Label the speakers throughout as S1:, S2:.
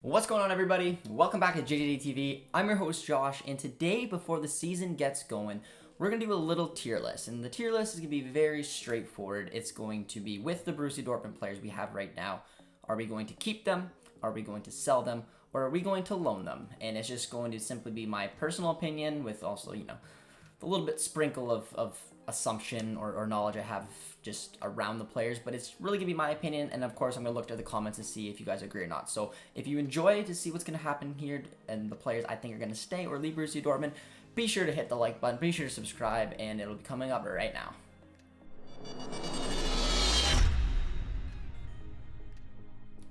S1: What's going on, everybody? Welcome back to JJD TV. I'm your host Josh, and today, before the season gets going, we're going to do a little tier list. And the tier list is going to be very straightforward. It's going to be with the Borussia Dortmund players we have right now. Are we going to keep them? Are we going to sell them? Or are we going to loan them? And it's just going to simply be my personal opinion with also, a little bit sprinkle of assumption or knowledge I have just around the players, but it's really gonna be my opinion, and of course I'm gonna look at the comments and see if you guys agree or not. So if you enjoy to see what's gonna happen here and the players I think are gonna stay or leave Borussia Dortmund, be sure to hit the like button, be sure to subscribe, and it'll be coming up right now.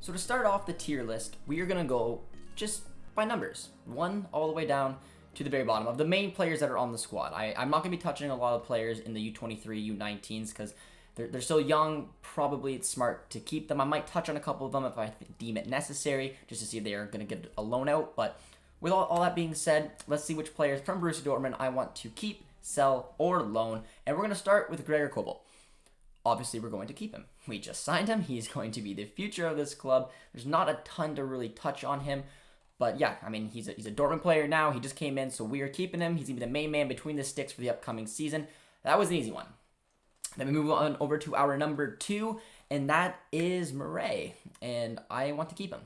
S1: So to start off the tier list, we are gonna go just by numbers, 1 all the way down to the very bottom of the main players that are on the squad. I'm not going to be touching a lot of players in the U23, U19s because they're still young. Probably it's smart to keep them. I might touch on a couple of them if I deem it necessary, just to see if they are going to get a loan out. But with all that being said, let's see which players from Borussia Dortmund I want to keep, sell, or loan. And we're going to start with Gregor Kobel. Obviously, we're going to keep him. We just signed him. He's going to be the future of this club. There's not a ton to really touch on him. But yeah, I mean, he's a Dortmund player now. He just came in, so we are keeping him. He's going to be the main man between the sticks for the upcoming season. That was an easy one. Then we move on over to our number 2, and that is Murray. And I want to keep him.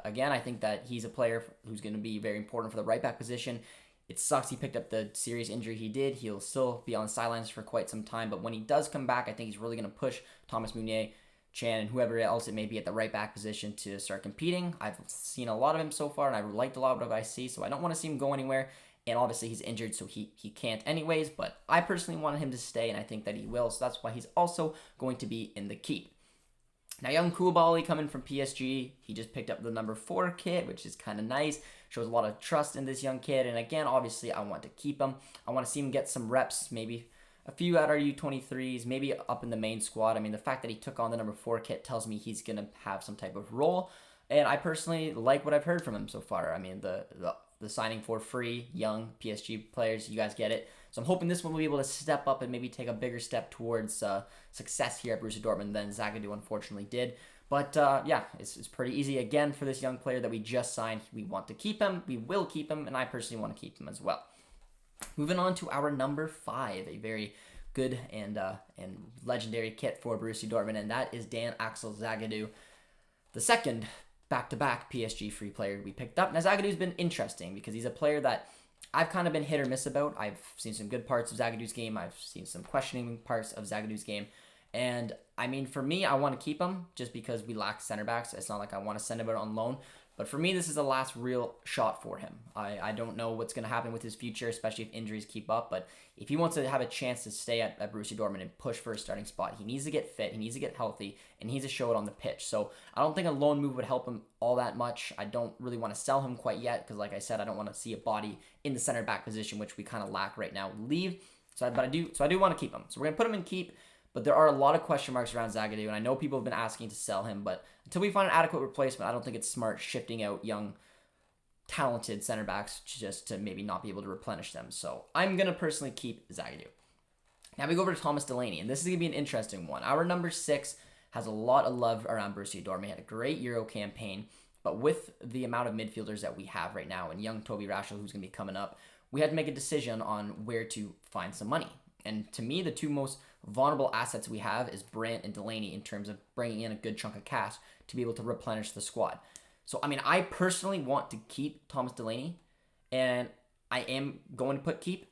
S1: Again, I think that he's a player who's going to be very important for the right back position. It sucks he picked up the serious injury he did. He'll still be on the sidelines for quite some time. But when he does come back, I think he's really going to push Thomas Meunier, Chan, and whoever else it may be at the right back position to start competing. I've seen a lot of him so far, and I've liked a lot of what I see, so I don't want to see him go anywhere. And obviously he's injured, so he can't anyways, but I personally wanted him to stay, and I think that he will, so that's why he's also going to be in the keep. Now, young Koulibaly coming from PSG, he just picked up the number 4 kit, which is kind of nice. Shows a lot of trust in this young kid, and again, obviously, I want to keep him. I want to see him get some reps, maybe a few at our U23s, maybe up in the main squad. I mean, the fact that he took on the number 4 kit tells me he's going to have some type of role, and I personally like what I've heard from him so far. I mean, the signing for free young PSG players, you guys get it. So I'm hoping this one will be able to step up and maybe take a bigger step towards success here at Borussia Dortmund than Zagadou unfortunately did. But yeah, it's pretty easy again for this young player that we just signed. We want to keep him, we will keep him, and I personally want to keep him as well. Moving on to our number 5, a very good and legendary kit for Borussia Dortmund, and that is Dan Axel Zagadou, the second back-to-back PSG free player we picked up. Now, Zagadou's been interesting because he's a player that I've kind of been hit or miss about. I've seen some good parts of Zagadou's game. I've seen some questioning parts of Zagadou's game. And, I mean, for me, I want to keep him just because we lack center backs. It's not like I want to send him out on loan. But for me, this is the last real shot for him. I don't know what's going to happen with his future, especially if injuries keep up. But if he wants to have a chance to stay at Borussia Dortmund and push for a starting spot, he needs to get fit, he needs to get healthy, and he needs to show it on the pitch. So I don't think a loan move would help him all that much. I don't really want to sell him quite yet because, like I said, I don't want to see a body in the center back position, which we kind of lack right now, leave. So I do want to keep him. So we're going to put him in keep. But there are a lot of question marks around Zagadou, and I know people have been asking to sell him, but until we find an adequate replacement, I don't think it's smart shifting out young, talented center backs just to maybe not be able to replenish them. So I'm going to personally keep Zagadou. Now we go over to Thomas Delaney, and this is going to be an interesting one. Our number 6 has a lot of love around Borussia Dortmund. He had a great Euro campaign, but with the amount of midfielders that we have right now, and young Toby Rashel, who's going to be coming up, we had to make a decision on where to find some money. And to me, the two most vulnerable assets we have is Brandt and Delaney in terms of bringing in a good chunk of cash to be able to replenish the squad. So, I mean, I personally want to keep Thomas Delaney, and I am going to put keep,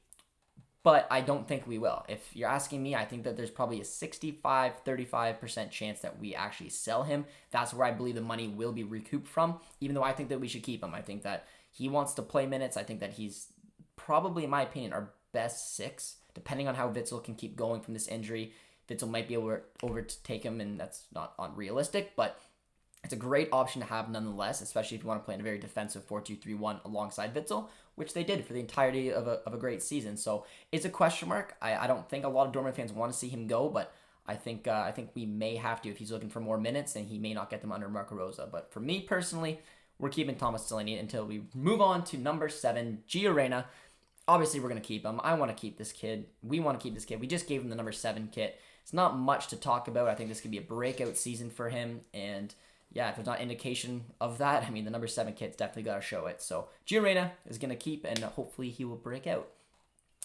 S1: but I don't think we will. If you're asking me, I think that there's probably a 65-35% chance that we actually sell him. That's where I believe the money will be recouped from, even though I think that we should keep him. I think that he wants to play minutes. I think that he's probably, in my opinion, our best 6. Depending on how Witsel can keep going from this injury, Witsel might be able to overtake him, and that's not unrealistic, but it's a great option to have nonetheless, especially if you want to play in a very defensive 4-2-3-1 alongside Witsel, which they did for the entirety of a great season. So it's a question mark. I don't think a lot of Dortmund fans want to see him go, but I think we may have to if he's looking for more minutes, and he may not get them under Marco Rosa. But for me personally, we're keeping Thomas Delaney until we move on to number 7, Gio Reyna. Obviously, we're going to keep him. I want to keep this kid. We want to keep this kid. We just gave him the number 7 kit. It's not much to talk about. I think this could be a breakout season for him. And yeah, if there's not indication of that, I mean, the number 7 kit's definitely got to show it. So Julian is going to keep, and hopefully he will break out.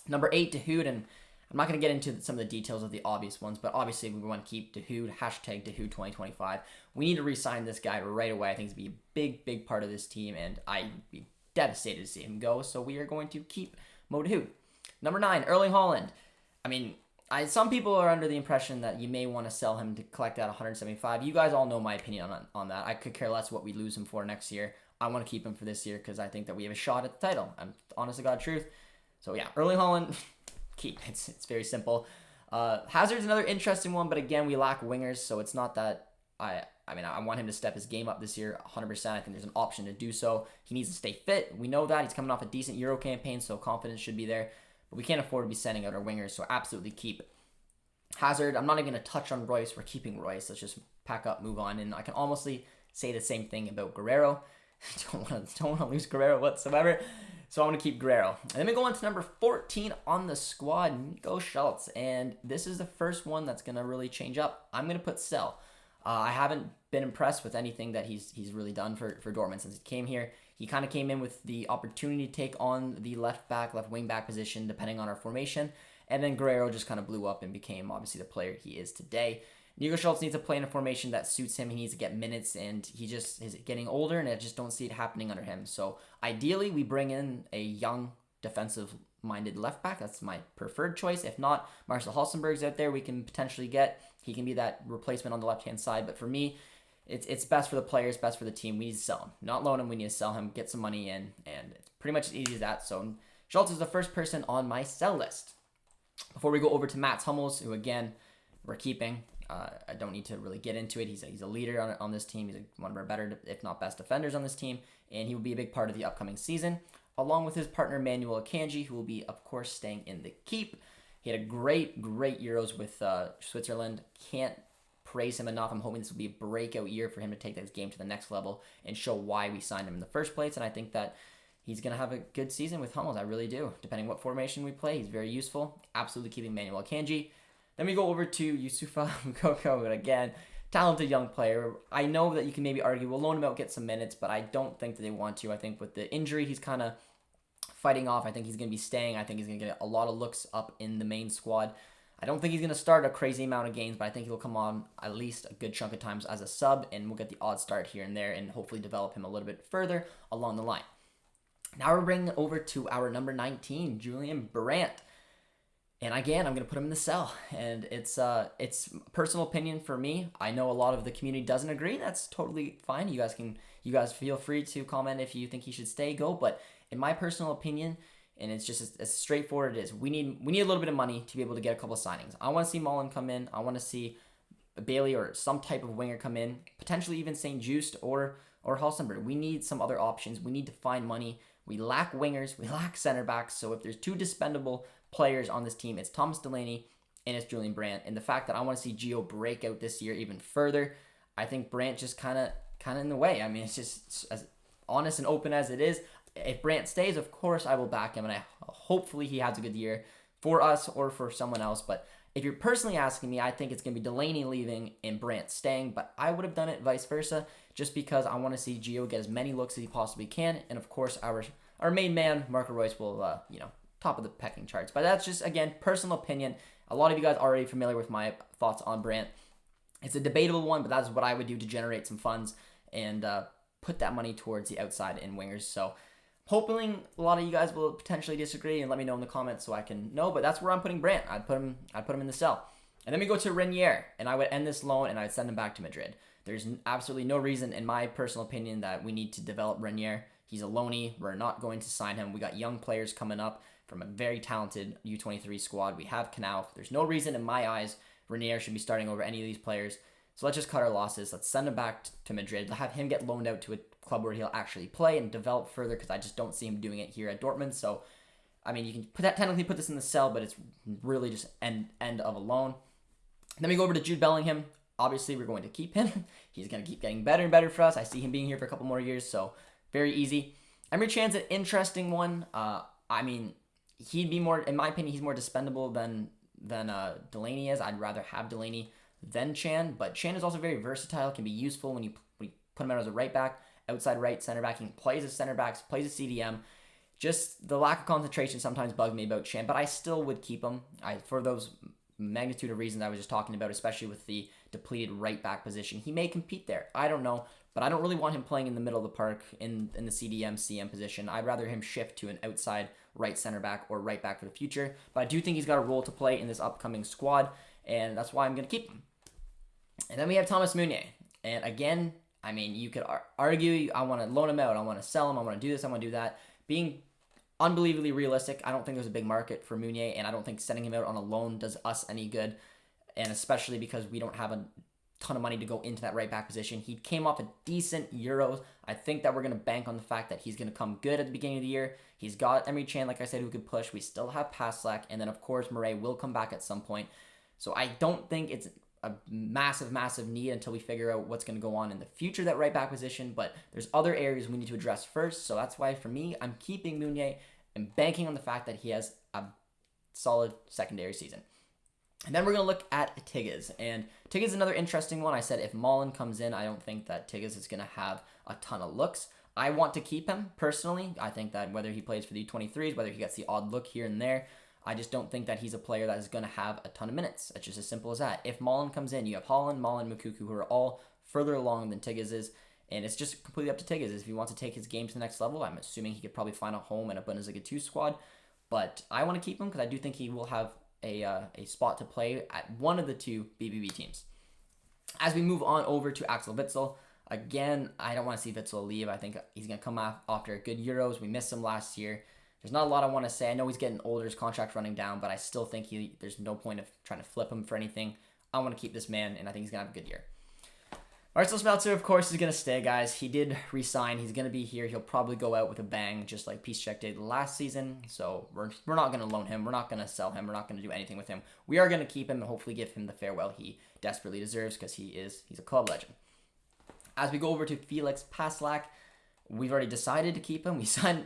S1: Number 8, Dahoud, and I'm not going to get into some of the details of the obvious ones, but obviously we want to keep Dahoud, hashtag Dahoud 2025. We need to re-sign this guy right away. I think he's going to be a big, big part of this team, and I'd be devastated to see him go, so we are going to keep Mo Dahoud. Number 9, Erling Haaland. I mean, some people are under the impression that you may want to sell him to collect that 175. You guys all know my opinion on that. I could care less what we lose him for next year. I want to keep him for this year because I think that we have a shot at the title. I'm honest to God truth. So yeah, Erling Haaland, keep. It's very simple. Hazard's another interesting one, but again, we lack wingers, so it's not that I want him to step his game up this year 100%. I think there's an option to do so. He needs to stay fit. We know that. He's coming off a decent Euro campaign, so confidence should be there. But we can't afford to be sending out our wingers, so absolutely keep Hazard. I'm not even going to touch on Royce. We're keeping Royce. Let's just pack up, move on. And I can honestly say the same thing about Guerrero. don't want to lose Guerrero whatsoever. So I'm going to keep Guerrero. And then we go on to number 14 on the squad, Nico Schultz. And this is the first one that's going to really change up. I'm going to put Sell. I haven't been impressed with anything that he's really done for Dortmund since he came here. He kind of came in with the opportunity to take on the left wing back position, depending on our formation. And then Guerrero just kind of blew up and became obviously the player he is today. Nico Schultz needs to play in a formation that suits him. He needs to get minutes, and he just is getting older, and I just don't see it happening under him. So ideally, we bring in a young defensive-minded left back. That's my preferred choice. If not, Marcel Halstenberg's out there we can potentially get. He can be that replacement on the left-hand side. But for me, it's best for the players, best for the team. We need to sell him. Not loan him, we need to sell him, get some money in, and it's pretty much as easy as that. So Schultz is the first person on my sell list. Before we go over to Mats Hummels, who again, we're keeping. I don't need to really get into it. He's a leader on this team. He's one of our better, if not best, defenders on this team, and he will be a big part of the upcoming season, along with his partner Manuel Akanji, who will be, of course, staying in the keep. He had a great Euros with Switzerland. Can't praise him enough. I'm hoping this will be a breakout year for him to take this game to the next level and show why we signed him in the first place, and I think that he's going to have a good season with Hummels. I really do. Depending what formation we play, he's very useful. Absolutely keeping Manuel Akanji. Then we go over to Youssoufa Moukoko, but again, talented young player. I know that you can maybe argue we'll loan him out, get some minutes, but I don't think that they want to. I think with the injury he's kind of fighting off, I think he's going to be staying. I think he's going to get a lot of looks up in the main squad. I don't think he's going to start a crazy amount of games, but I think he'll come on at least a good chunk of times as a sub, and we'll get the odd start here and there and hopefully develop him a little bit further along the line. Now we're bringing over to our number 19, Julian Brandt. And again, I'm going to put him in the sell. And it's personal opinion for me. I know a lot of the community doesn't agree. That's totally fine. You guys feel free to comment if you think he should stay, go. But in my personal opinion, and it's just as straightforward as it is, we need a little bit of money to be able to get a couple of signings. I want to see Mullen come in. I want to see Bailey or some type of winger come in. Potentially even St. Just or Halstenberg. We need some other options. We need to find money. We lack wingers. We lack center backs. So if there's two dispendable players on this team, it's Thomas Delaney and it's Julian Brandt. And the fact that I want to see Gio break out this year even further, I think Brandt just kind of in the way. I mean, it's just as honest and open as it is. If Brandt stays, of course I will back him, and hopefully he has a good year for us or for someone else. But if you're personally asking me, I think it's going to be Delaney leaving and Brandt staying, but I would have done it vice versa just because I want to see Gio get as many looks as he possibly can. And of course, our main man, Marco Reus, will, top of the pecking charts. But that's just, again, personal opinion. A lot of you guys are already familiar with my thoughts on Brandt. It's a debatable one, but that's what I would do to generate some funds and put that money towards the outside and wingers. So hoping a lot of you guys will potentially disagree and let me know in the comments so I can know. But that's where I'm putting Brandt. I'd put him in the sell. And then we go to Reinier, and I would end this loan and I'd send him back to Madrid. There's absolutely no reason, in my personal opinion, that we need to develop Reinier. He's a loanee. We're not going to sign him. We got young players coming up from a very talented U23 squad. We have Knauf. There's no reason, in my eyes, Reinier should be starting over any of these players. So let's just cut our losses. Let's send him back to Madrid. Have him get loaned out to a club where he'll actually play and develop further, because I just don't see him doing it here at Dortmund. So, I mean, you can technically put this in the sell, but it's really just end of a loan. Then we go over to Jude Bellingham. Obviously, we're going to keep him. He's going to keep getting better and better for us. I see him being here for a couple more years, so very easy. Emre Can's an interesting one. I mean, he'd be more, in my opinion, he's more dispendable than Delaney is. I'd rather have Delaney than Chan, but Chan is also very versatile, can be useful when you put him out as a right back, outside right center back. He can play as a center back, plays a CDM. Just the lack of concentration sometimes bugs me about Chan, but I still would keep him for those magnitude of reasons I was just talking about, especially with the depleted right back position. He may compete there. I don't know, but I don't really want him playing in the middle of the park in the CDM, CM position. I'd rather him shift to an outside right center back or right back for the future, but I do think he's got a role to play in this upcoming squad, and that's why I'm going to keep him. And then we have Thomas Meunier, and again, I mean, you could argue, I want to loan him out, I want to sell him, I want to do this, I want to do that. Being unbelievably realistic, I don't think there's a big market for Meunier, and I don't think sending him out on a loan does us any good, and especially because we don't have a ton of money to go into that right back position. He came off a decent Euros. I think that we're going to bank on the fact that he's going to come good at the beginning of the year. He's got Emre Can, like I said, who could push. We still have Paslak, and then, of course, Murray will come back at some point. So I don't think it's a massive need until we figure out what's going to go on in the future, that right back position, but there's other areas we need to address first. So that's why, for me, I'm keeping Meunier and banking on the fact that he has a solid secondary season. And then we're going to look at Tigges. And Tigges is another interesting one. I said if Mullen comes in, I don't think that Tigges is going to have a ton of looks. I want to keep him, personally. I think that whether he plays for the U23s, whether he gets the odd look here and there, I just don't think that he's a player that is going to have a ton of minutes. It's just as simple as that. If Mullen comes in, you have Holland, Mullen, Mukuku, who are all further along than Tigges is. And it's just completely up to Tigges. If he wants to take his game to the next level, I'm assuming he could probably find a home in a Bundesliga 2 squad. But I want to keep him because I do think he will have a spot to play at one of the two BBB teams. As we move on over to Axel Witsel, again, I don't want to see Witsel leave. I think he's going to come after a good Euros. We missed him last year. There's not a lot I want to say. I know he's getting older, his contract's running down, but I still think there's no point of trying to flip him for anything. I want to keep this man, and I think he's going to have a good year. Marcel Smeltzer, of course, is going to stay, guys. He did resign. He's going to be here. He'll probably go out with a bang, just like Piszczek did last season. So we're not going to loan him. We're not going to sell him. We're not going to do anything with him. We are going to keep him and hopefully give him the farewell he desperately deserves because he's a club legend. As we go over to Felix Paslak, we've already decided to keep him.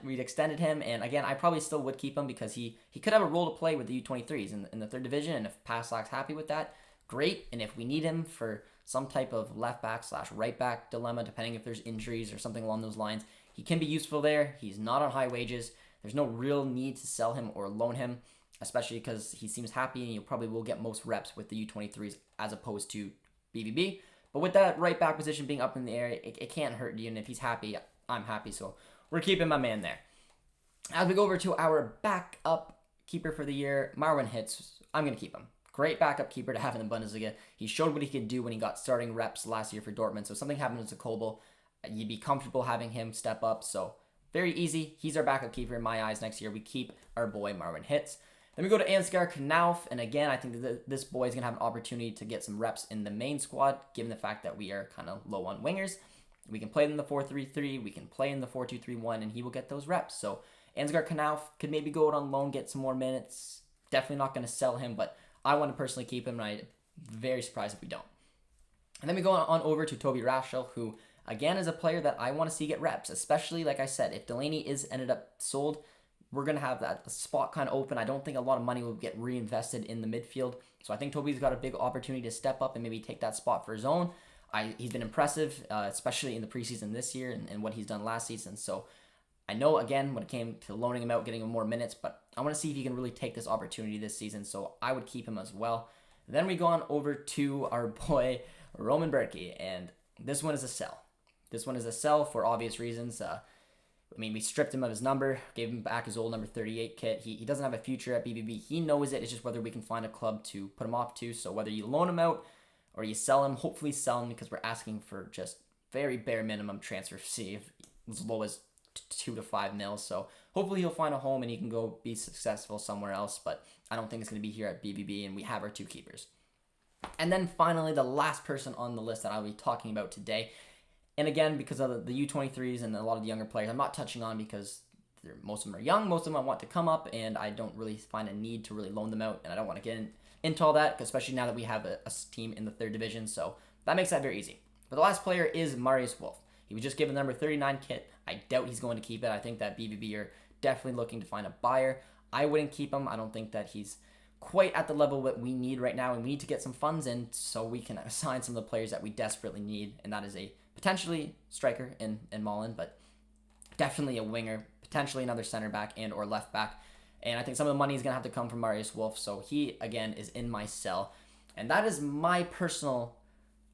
S1: We extended him, and again, I probably still would keep him because he could have a role to play with the U23s in the third division, and if Paslak's happy with that, great. And if we need him for some type of left back / right back dilemma, depending if there's injuries or something along those lines, he can be useful there. He's not on high wages. There's no real need to sell him or loan him, especially because he seems happy and you probably will get most reps with the U23s as opposed to BBB. But with that right back position being up in the air, it can't hurt you. And if he's happy, I'm happy. So we're keeping my man there. As we go over to our backup keeper for the year, Marwin Hitz, I'm going to keep him. Great backup keeper to have in the Bundesliga. He showed what he could do when he got starting reps last year for Dortmund. So if something happened to Kobel, you'd be comfortable having him step up. So very easy. He's our backup keeper in my eyes next year. We keep our boy Marwin Hitz. Then we go to Ansgar Knauf. And again, I think that this boy is going to have an opportunity to get some reps in the main squad, given the fact that we are kind of low on wingers. We can play in the 4-3-3. We can play in the 4-2-3-1, and he will get those reps. So Ansgar Knauf could maybe go out on loan, get some more minutes. Definitely not going to sell him, but I want to personally keep him, and I'm very surprised if we don't. And then we go on over to Toby Raschel, who, again, is a player that I want to see get reps, especially, like I said, if Delaney is ended up sold, we're going to have that spot kind of open. I don't think a lot of money will get reinvested in the midfield. So I think Toby's got a big opportunity to step up and maybe take that spot for his own. He's been impressive, especially in the preseason this year and what he's done last season. So I know, again, when it came to loaning him out, getting him more minutes, but I want to see if he can really take this opportunity this season, so I would keep him as well. Then we go on over to our boy, Roman Berkey, and this one is a sell. This one is a sell for obvious reasons. We stripped him of his number, gave him back his old number 38 kit. He doesn't have a future at BBB. He knows it. It's just whether we can find a club to put him off to, so whether you loan him out or you sell him, hopefully sell him because we're asking for just very bare minimum transfer fee, as low as 2 to 5 mil. So hopefully he'll find a home and he can go be successful somewhere else, but I don't think it's going to be here at BBB, and we have our two keepers. And then finally, the last person on the list that I'll be talking about today, and again, because of the U23s and a lot of the younger players, I'm not touching on because most of them are young, most of them want to come up, and I don't really find a need to really loan them out, and I don't want to get into all that, especially now that we have a team in the third division, so that makes that very easy. But the last player is Marius Wolf. He was just given the number 39 kit. I doubt he's going to keep it. I think that BBB are definitely looking to find a buyer. I wouldn't keep him. I don't think that he's quite at the level that we need right now, and we need to get some funds in so we can assign some of the players that we desperately need, and that is a potentially striker in Mullen, but definitely a winger, potentially another center back and or left back. And I think some of the money is going to have to come from Marius Wolf. So he, again, is in my sell. And that is my personal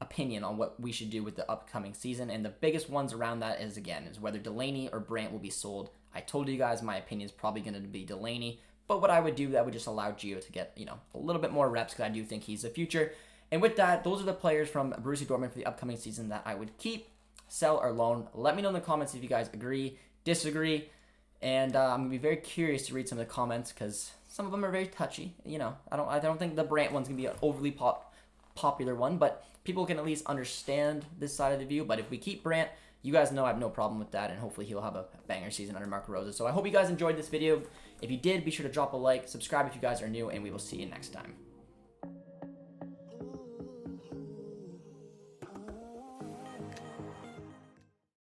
S1: opinion on what we should do with the upcoming season. And the biggest ones around that is, again, is whether Delaney or Brandt will be sold. I told you guys my opinion is probably going to be Delaney. But what I would do, that would just allow Gio to get, a little bit more reps because I do think he's the future. And with that, those are the players from Borussia Dortmund for the upcoming season that I would keep, sell, or loan. Let me know in the comments if you guys agree, disagree. And I'm gonna be very curious to read some of the comments because some of them are very touchy. I don't think the Brandt one's gonna be an overly popular one, but people can at least understand this side of the view. But if we keep Brandt, you guys know I have no problem with that, and hopefully he'll have a banger season under Marco Rose. So I hope you guys enjoyed this video. If you did, be sure to drop a like, subscribe if you guys are new, and we will see you next time.